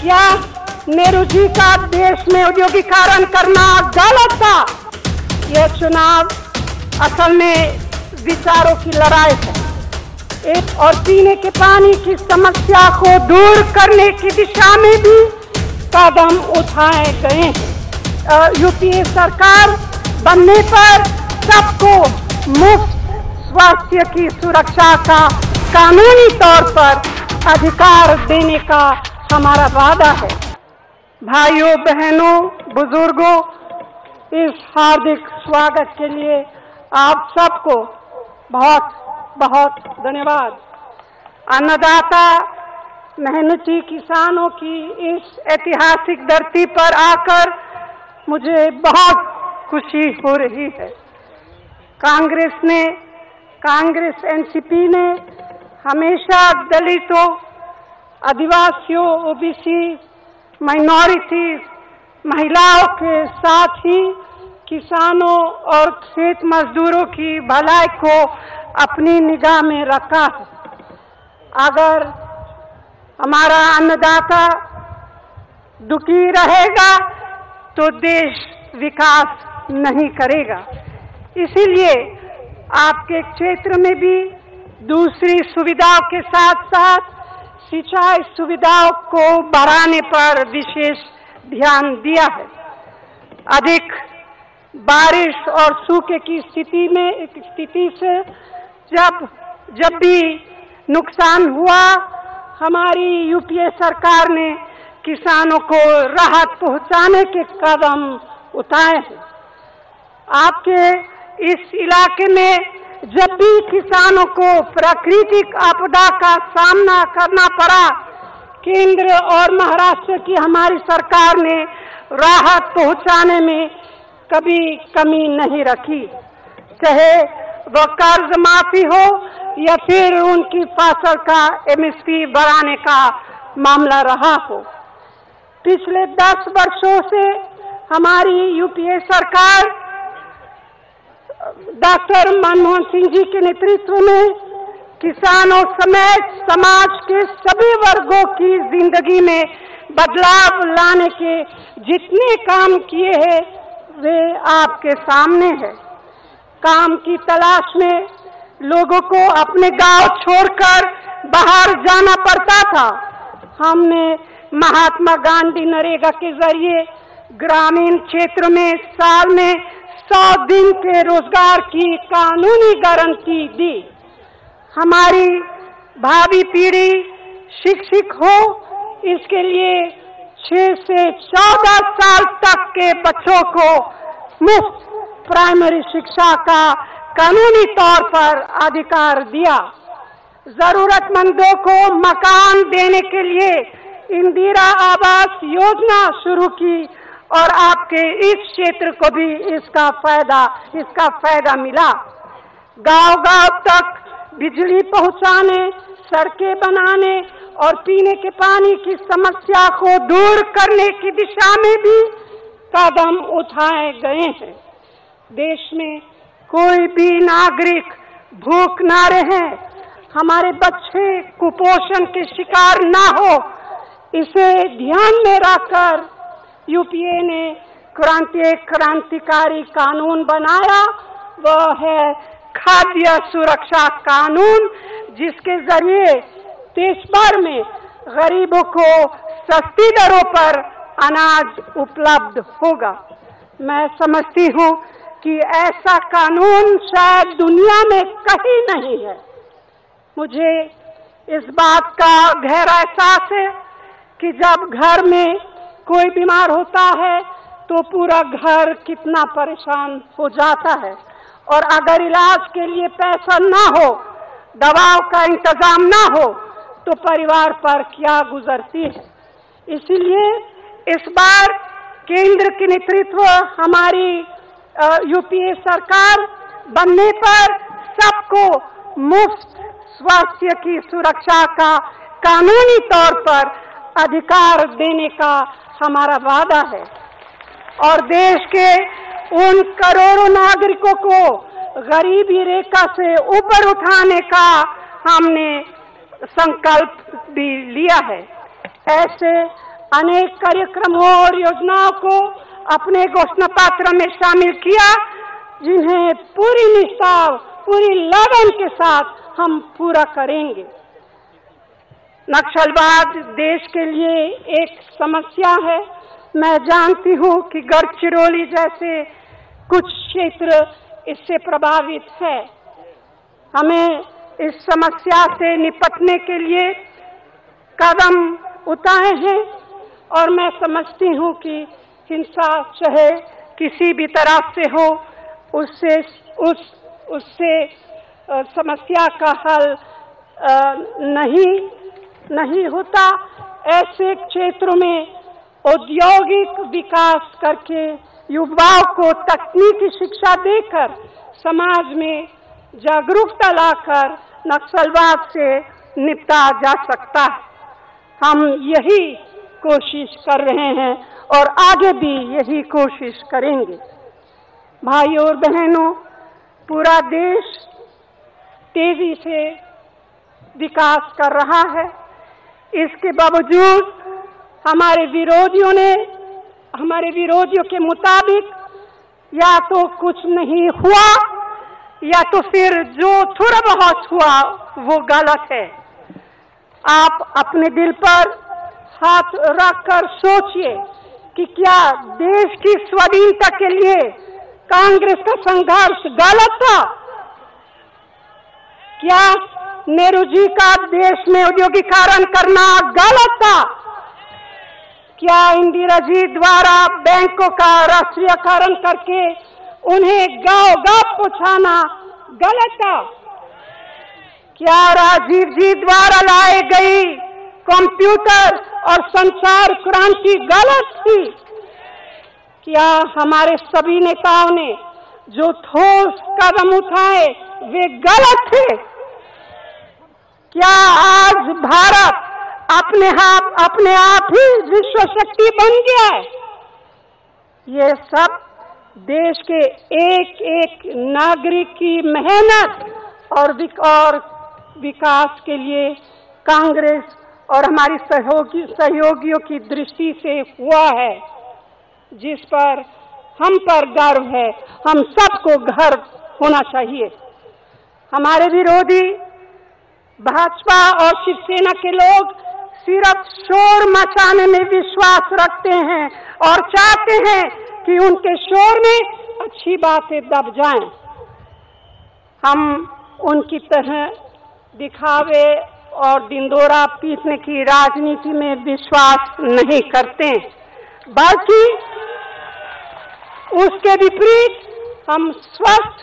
या नेहरू जी का देश में औद्योगिकीकरण करना गलत था। यह चुनाव असल में विचारों की लड़ाई है और पीने के पानी की समस्या को दूर करने की दिशा में भी कदम उठाए गए हैं। यूपीए सरकार बनने पर सबको मुफ्त स्वास्थ्य की सुरक्षा का कानूनी तौर पर अधिकार देने का हमारा वादा है। भाइयों बहनों बुजुर्गों, इस हार्दिक स्वागत के लिए आप सबको बहुत बहुत धन्यवाद। अन्नदाता मेहनती किसानों की इस ऐतिहासिक धरती पर आकर मुझे बहुत खुशी हो रही है। कांग्रेस एनसीपी ने हमेशा दलितों, आदिवासियों, ओबीसी, माइनॉरिटीज, महिलाओं के साथ ही किसानों और खेत मजदूरों की भलाई को अपनी निगाह में रखा है। अगर हमारा अन्नदाता दुखी रहेगा तो देश विकास नहीं करेगा। इसीलिए आपके क्षेत्र में भी दूसरी सुविधाओं के साथ साथ सिंचाई सुविधाओं को बढ़ाने पर विशेष ध्यान दिया है। अधिक बारिश और सूखे की स्थिति से जब भी नुकसान हुआ, हमारी यूपीए सरकार ने किसानों को राहत पहुंचाने के कदम उठाए हैं। आपके इस इलाके में जब भी किसानों को प्राकृतिक आपदा का सामना करना पड़ा, केंद्र और महाराष्ट्र की हमारी सरकार ने राहत पहुंचाने में कभी कमी नहीं रखी, चाहे वह कर्ज माफी हो या फिर उनकी फसल का एमएसपी बढ़ाने का मामला रहा हो। पिछले 10 वर्षों से हमारी यूपीए सरकार डॉक्टर मनमोहन सिंह जी के नेतृत्व में किसानों समेत समाज के सभी वर्गों की जिंदगी में बदलाव लाने के जितने काम किए हैं वे आपके सामने है। काम की तलाश में लोगों को अपने गांव छोड़कर बाहर जाना पड़ता था। हमने महात्मा गांधी नरेगा के जरिए ग्रामीण क्षेत्र में साल में 100 दिन के रोजगार की कानूनी गारंटी दी। हमारी भावी पीढ़ी शिक्षित हो, इसके लिए 6 से 14 साल तक के बच्चों को मुफ्त प्राइमरी शिक्षा का कानूनी तौर पर अधिकार दिया। जरूरतमंदों को मकान देने के लिए इंदिरा आवास योजना शुरू की और आपके इस क्षेत्र को भी इसका फायदा मिला। गांव-गांव तक बिजली पहुंचाने, सड़कें बनाने और पीने के पानी की समस्या को दूर करने की दिशा में भी कदम उठाए गए हैं। देश में कोई भी नागरिक भूख ना रहे, हमारे बच्चे कुपोषण के शिकार ना हो, इसे ध्यान में रखकर यूपीए ने क्रांतिकारी कानून बनाया। वह है खाद्य सुरक्षा कानून, जिसके जरिए देश भर में गरीबों को सस्ती दरों पर अनाज उपलब्ध होगा। मैं समझती हूँ कि ऐसा कानून शायद दुनिया में कहीं नहीं है। मुझे इस बात का गहरा एहसास है कि जब घर में कोई बीमार होता है तो पूरा घर कितना परेशान हो जाता है, और अगर इलाज के लिए पैसा ना हो, दवाओं का इंतजाम ना हो, तो परिवार पर क्या गुजरती है। इसीलिए इस बार केंद्र के नेतृत्व हमारी यूपीए सरकार बनने पर सबको मुफ्त स्वास्थ्य की सुरक्षा का कानूनी तौर पर अधिकार देने का हमारा वादा है, और देश के उन करोड़ों नागरिकों को गरीबी रेखा से ऊपर उठाने का हमने संकल्प भी लिया है। ऐसे अनेक कार्यक्रमों और योजनाओं को अपने घोषणा पत्र में शामिल किया, जिन्हें पूरी निष्ठा, पूरी लगन के साथ हम पूरा करेंगे। नक्सलवाद देश के लिए एक समस्या है। मैं जानती हूँ कि गढ़चिरौली जैसे कुछ क्षेत्र इससे प्रभावित है। हमें इस समस्या से निपटने के लिए कदम उठाए हैं और मैं समझती हूँ कि हिंसा चाहे किसी भी तरह से हो, उससे समस्या का हल नहीं होता। ऐसे क्षेत्रों में औद्योगिक विकास करके युवाओं को तकनीकी शिक्षा देकर समाज में जागरूकता लाकर नक्सलवाद से निपटा जा सकता है। हम यही कोशिश कर रहे हैं और आगे भी यही कोशिश करेंगे। भाइयों और बहनों, पूरा देश तेजी से विकास कर रहा है। इसके बावजूद हमारे विरोधियों के मुताबिक या तो कुछ नहीं हुआ या तो फिर जो थोड़ा बहुत हुआ वो गलत है। आप अपने दिल पर हाथ रखकर सोचिए कि क्या देश की स्वाधीनता के लिए कांग्रेस का संघर्ष गलत था? क्या नेहरू जी का देश में औद्योगिकरण करना गलत था? क्या इंदिरा जी द्वारा बैंकों का राष्ट्रीयकरण करके उन्हें गांव-गांव पहुंचाना गलत था? क्या राजीव जी द्वारा लाई गई कंप्यूटर और संचार क्रांति गलत थी? क्या हमारे सभी नेताओं ने जो ठोस कदम उठाए वे गलत थे? क्या आज भारत अपने आप ही विश्व शक्ति बन गया है? ये सब देश के एक एक नागरिक की मेहनत और विकास के लिए कांग्रेस और हमारी सहयोगियों की दृष्टि से हुआ है, जिस पर हम पर गर्व है। हम सबको गर्व होना चाहिए। हमारे विरोधी भाजपा और शिवसेना के लोग सिर्फ शोर मचाने में विश्वास रखते हैं और चाहते हैं कि उनके शोर में अच्छी बातें दब जाएं। हम उनकी तरह दिखावे और दिंदोरा पीटने की राजनीति में विश्वास नहीं करते, बल्कि उसके विपरीत हम स्वस्थ,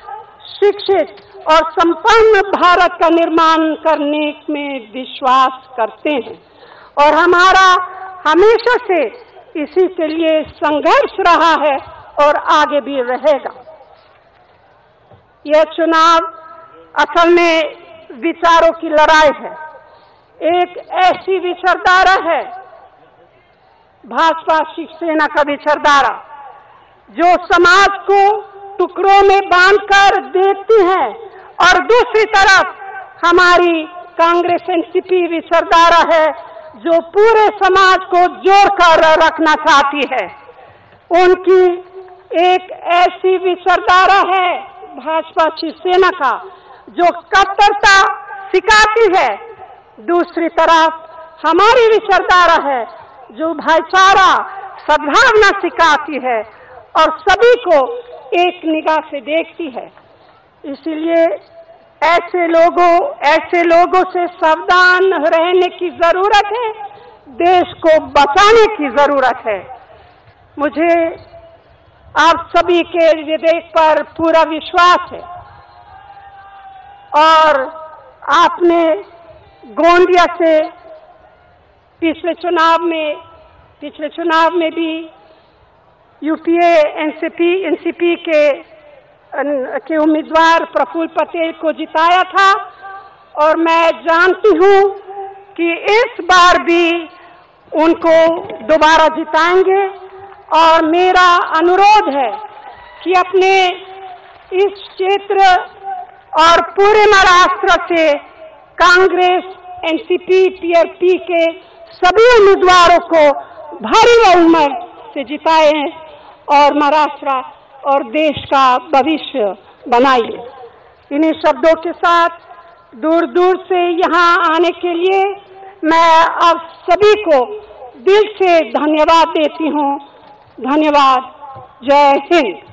शिक्षित और संपन्न भारत का निर्माण करने में विश्वास करते हैं और हमारा हमेशा से इसी के लिए संघर्ष रहा है और आगे भी रहेगा। यह चुनाव असल में विचारों की लड़ाई है। एक ऐसी विचारधारा है, भाजपा शिवसेना का विचारधारा, जो समाज को टुकड़ों में बांधकर देखती है, और दूसरी तरफ हमारी कांग्रेस एनसीपी विचारधारा है, जो पूरे समाज को जोड़कर रखना चाहती है। उनकी एक ऐसी विचारधारा है भाजपा शिवसेना का, जो कट्टरता सिखाती है। दूसरी तरफ हमारी विचारधारा है, जो भाईचारा, सद्भावना सिखाती है और सभी को एक निगाह से देखती है। इसीलिए ऐसे लोगों से सावधान रहने की जरूरत है। देश को बचाने की जरूरत है। मुझे आप सभी के विवेक पर पूरा विश्वास है और आपने गोंदिया से पिछले चुनाव में भी यूपीए एनसीपी के उम्मीदवार प्रफुल्ल पटेल को जिताया था और मैं जानती हूँ कि इस बार भी उनको दोबारा जिताएंगे। और मेरा अनुरोध है कि अपने इस क्षेत्र और पूरे महाराष्ट्र से कांग्रेस, एनसीपी, पीआरपी के सभी उम्मीदवारों को भारी बहुमत से जिताए और महाराष्ट्र और देश का भविष्य बनाइए। इन्हीं शब्दों के साथ दूर दूर से यहाँ आने के लिए मैं आप सभी को दिल से धन्यवाद देती हूँ। धन्यवाद। जय हिंद।